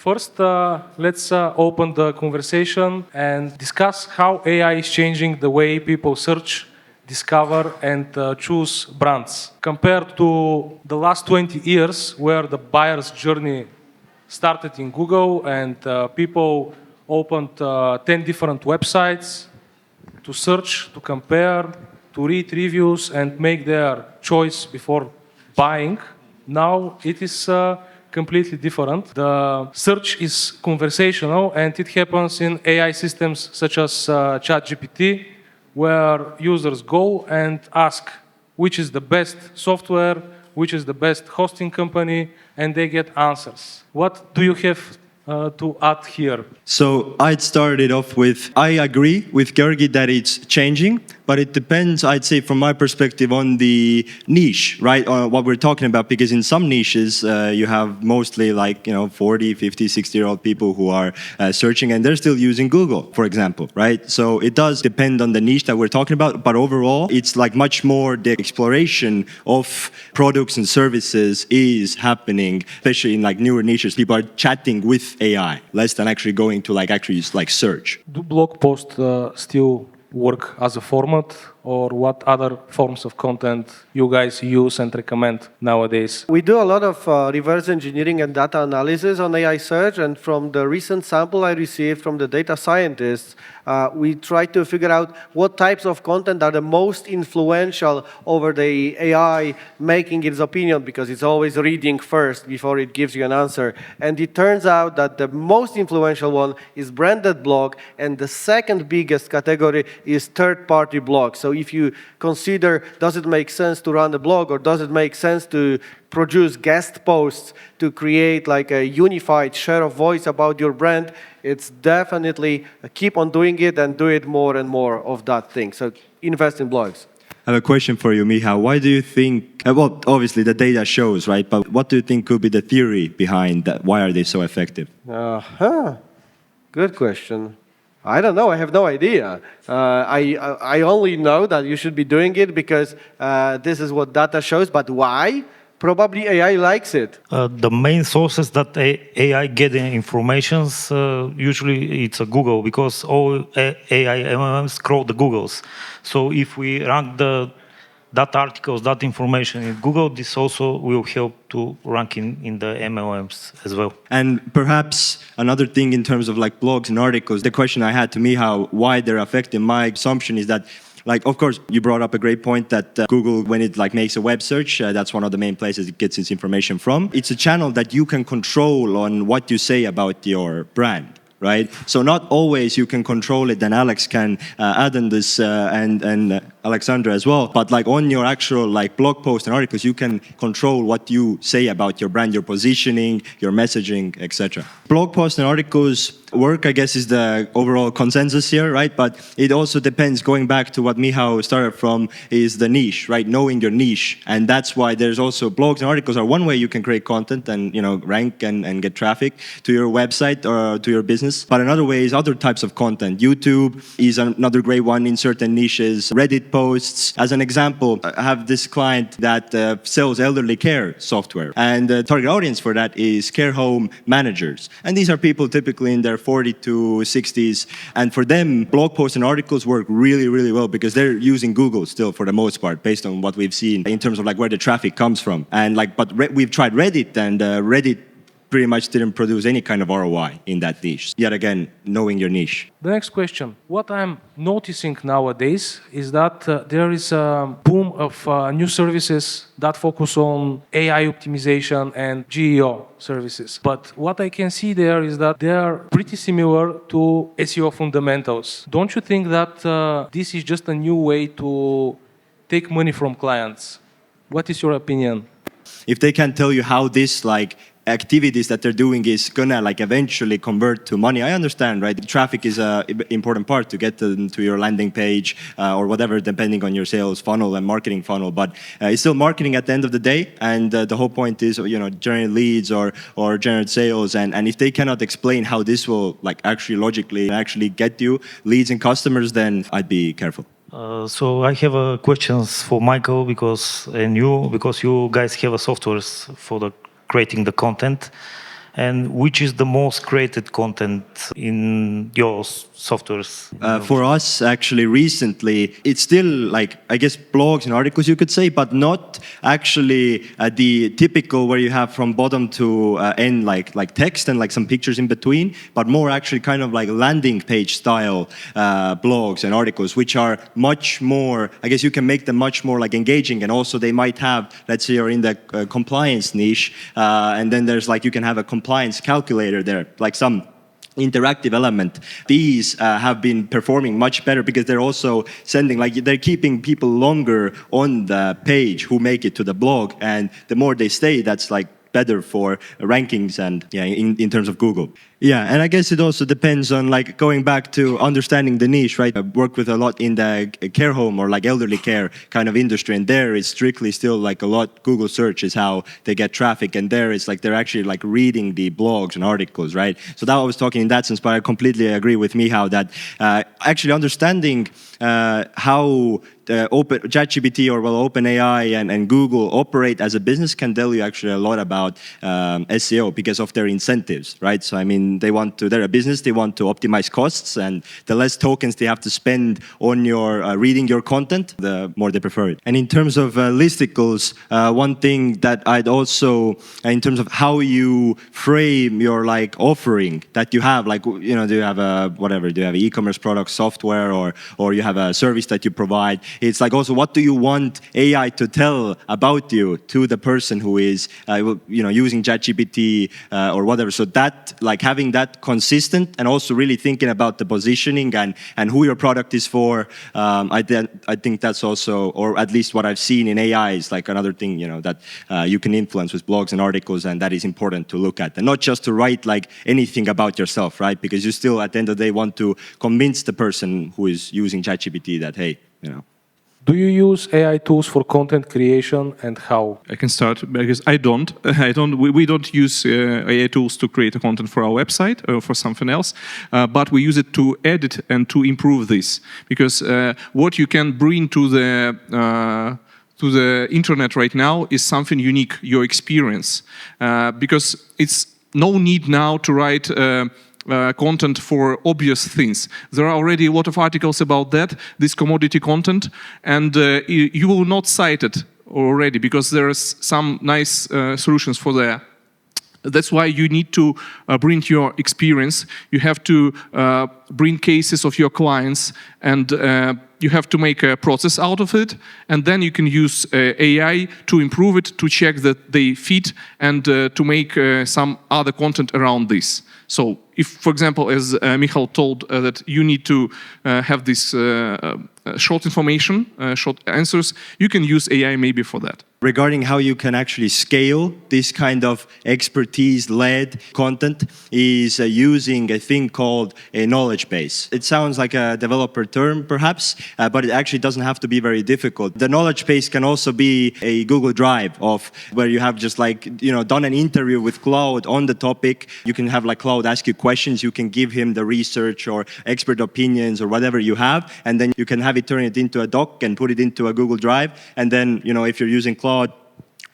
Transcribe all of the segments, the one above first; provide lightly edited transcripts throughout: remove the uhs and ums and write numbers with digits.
First, let's open the conversation and discuss how AI is changing the way people search, discover, and choose brands. Compared to the last 20 years, where the buyer's journey started in Google and people opened 10 different websites to search, to compare, to read reviews and make their choice before buying. Now it is completely different. The search is conversational and it happens in AI systems such as ChatGPT, where users go and ask which is the best software, which is the best hosting company, and they get answers. What do you have to add here? So I'd start it off with, I agree with Georgi that it's changing, but it depends, I'd say, from my perspective on the niche, right? On what we're talking about, because in some niches, you have mostly 40, 50, 60-year-old people who are searching and they're still using Google, for example, right? So it does depend on the niche that we're talking about, but overall, it's much more the exploration of products and services is happening, especially in newer niches. People are chatting with AI, less than actually going to search. Do blog posts still work as a format, or what other forms of content you guys use and recommend nowadays? We do a lot of reverse engineering and data analysis on AI search, and from the recent sample I received from the data scientists, we try to figure out what types of content are the most influential over the AI making its opinion, because it's always reading first before it gives you an answer. And it turns out that the most influential one is branded blog, and the second biggest category is third-party blog. So if you consider, does it make sense to run a blog, or does it make sense to produce guest posts to create a unified share of voice about your brand, it's definitely keep on doing it and do it more and more of that thing. So invest in blogs. I have a question for you, Miha. Why do you think, well, obviously the data shows, right? But what do you think could be the theory behind that? Why are they so effective? Good question. I don't know. I have no idea. I only know that you should be doing it because this is what data shows. But why? Probably AI likes it. The main sources that AI get information, usually it's a Google, because all AI LLMs scroll the Googles. So if we rank that articles, that information in Google, this also will help to rank in the MLMs as well. And perhaps another thing in terms of blogs and articles, the question I had to Miha, why they're effective, my assumption is that of course, you brought up a great point that Google, when it makes a web search, that's one of the main places it gets its information from. It's a channel that you can control on what you say about your brand, right? So not always you can control it, and Alex can add on this, and Alexandra as well. But on your actual blog posts and articles, you can control what you say about your brand, your positioning, your messaging, etc. Blog posts and articles work, I guess, is the overall consensus here, right? But it also depends, going back to what Miha started from, is the niche, right? Knowing your niche. And that's why there's also blogs and articles are one way you can create content and rank and get traffic to your website or to your business. But another way is other types of content. YouTube is another great one in certain niches. Reddit posts. As an example, I have this client that sells elderly care software. And the target audience for that is care home managers. And these are people typically in their 40 to 60s. And for them, blog posts and articles work really, really well because they're using Google still for the most part, based on what we've seen in terms of where the traffic comes from. And we've tried Reddit, and Reddit pretty much didn't produce any kind of ROI in that niche. Yet again, knowing your niche. The next question. What I'm noticing nowadays is that there is a boom of new services that focus on AI optimization and GEO services. But what I can see there is that they are pretty similar to SEO fundamentals. Don't you think that this is just a new way to take money from clients? What is your opinion? If they can tell you how this activities that they're doing is gonna eventually convert to money, I understand, right? Traffic is an important part to get to your landing page or whatever, depending on your sales funnel and marketing funnel. But it's still marketing at the end of the day, and the whole point is generate leads or generate sales. And if they cannot explain how this will actually logically get you leads and customers, then I'd be careful. So I have questions for Michael because you guys have a software for creating the content, And which is the most created content in your softwares? For us, actually, recently, it's still like, I guess, blogs and articles, you could say, but not actually the typical where you have from bottom to end like text and like some pictures in between, but more actually kind of like landing page style blogs and articles, which are much more, I guess you can make them much more like engaging, and also they might have, let's say you're in the compliance niche, and then there's like, you can have a compliance calculator there, like some interactive element. These have been performing much better because they're also sending, like they're keeping people longer on the page who make it to the blog, and the more they stay, that's like better for rankings and in terms of Google. Yeah, and I guess it also depends on like going back to understanding the niche, right? I work with a lot in the care home or like elderly care kind of industry, and there it's strictly still like a lot Google search is how they get traffic, and there it's like they're actually like reading the blogs and articles, right? So that I was talking in that sense, but I completely agree with Michał that actually understanding how ChatGPT or OpenAI and Google operate as a business can tell you actually a lot about SEO because of their incentives, right? So I mean, they're a business, they want to optimize costs, and the less tokens they have to spend on your reading your content, the more they prefer it. And in terms of listicles, one thing that I'd also, in terms of how you frame your like offering that you have, like, you know, do you have a whatever, do you have an e-commerce product, software, or you have a service that you provide? It's like also, what do you want AI to tell about you to the person who is, you know, using ChatGPT or whatever? So that, like having that consistent and also really thinking about the positioning and who your product is for, I think that's also, or at least what I've seen in AI is like another thing, you know, that you can influence with blogs and articles, and that is important to look at. And not just to write like anything about yourself, right? Because you still, at the end of the day, want to convince the person who is using ChatGPT that, hey, you know. Do you use AI tools for content creation, and how? I can start because I don't. We don't use AI tools to create a content for our website or for something else, but we use it to edit and to improve this. Because what you can bring to the internet right now is something unique, your experience. Because it's no need now to write content for obvious things. There are already a lot of articles about that, this commodity content, and you will not cite it already because there is some nice solutions for that. That's why you need to bring your experience. You have to bring cases of your clients, and you have to make a process out of it, and then you can use AI to improve it, to check that they fit, and to make some other content around this. So if, for example, as Michał told, that you need to have this short information, short answers, you can use AI maybe for that. Regarding how you can actually scale this kind of expertise-led content is using a thing called a knowledge base. It sounds like a developer term, perhaps, but it actually doesn't have to be very difficult. The knowledge base can also be a Google Drive of where you have just like, you know, done an interview with Cloud on the topic. You can have like Cloud ask you questions. You can give him the research or expert opinions or whatever you have, and then you can have it turn it into a doc and put it into a Google Drive. And then, you know, if you're using Cloud,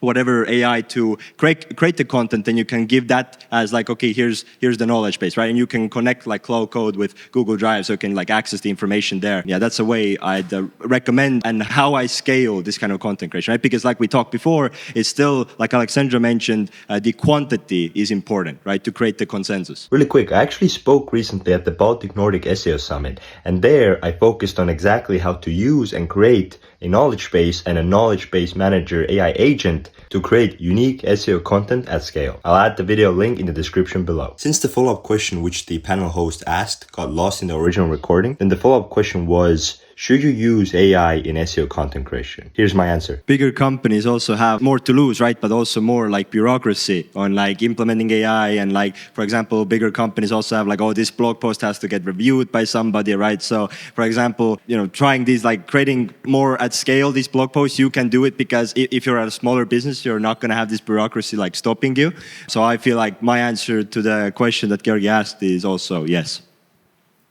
whatever AI to create the content, then you can give that as like, okay, here's the knowledge base, right? And you can connect like Cloud Code with Google Drive so you can like access the information there. Yeah, that's a way I'd recommend, and how I scale this kind of content creation, right? Because like we talked before, it's still, like Alexandra mentioned, the quantity is important, right? To create the consensus. Really quick, I actually spoke recently at the Baltic Nordic SEO Summit, and there I focused on exactly how to use and create a knowledge base and a knowledge base manager AI agent to create unique SEO content at scale. I'll add the video link in the description below. Since the follow-up question which the panel host asked got lost in the original recording, then the follow-up question was, should you use AI in SEO content creation? Here's my answer. Bigger companies also have more to lose, right? But also more like bureaucracy on like implementing AI, and like, for example, bigger companies also have like, oh, this blog post has to get reviewed by somebody, right? So for example, you know, trying these, like creating more at scale, these blog posts, you can do it because if you're at a smaller business, you're not going to have this bureaucracy like stopping you. So I feel like my answer to the question that Georgi asked is also yes.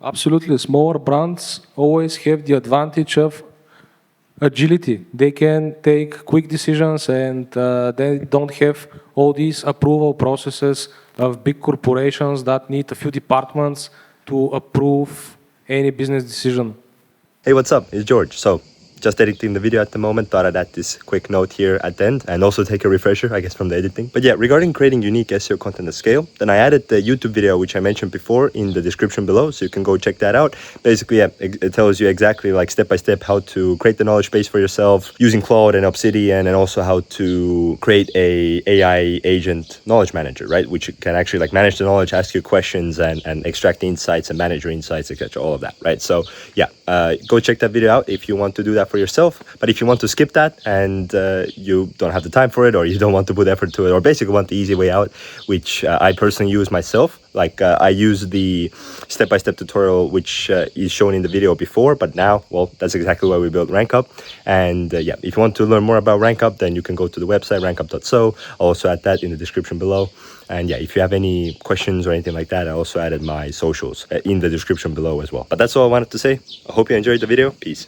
Absolutely. Smaller brands always have the advantage of agility. They can take quick decisions, and they don't have all these approval processes of big corporations that need a few departments to approve any business decision. Hey, what's up? It's George. So, just editing the video at the moment, thought I'd add this quick note here at the end and also take a refresher, I guess, from the editing. But yeah, regarding creating unique SEO content at scale, then I added the YouTube video, which I mentioned before, in the description below, so you can go check that out. Basically, yeah, it tells you exactly like step by step how to create the knowledge base for yourself using Claude and Obsidian, and also how to create a AI agent knowledge manager, right? Which can actually like manage the knowledge, ask you questions, and extract the insights and manage your insights, etc. All of that, right? So yeah, go check that video out if you want to do that for yourself. But if you want to skip that and you don't have the time for it, or you don't want to put effort to it, or basically want the easy way out, which I personally use myself, like I use the step-by-step tutorial which is shown in the video before, but now, well, that's exactly why we built RankUp. And yeah, if you want to learn more about RankUp, then you can go to the website rankup.so. I'll also add that in the description below. And yeah, if you have any questions or anything like that, I also added my socials in the description below as well. But that's all I wanted to say. I hope you enjoyed the video. Peace.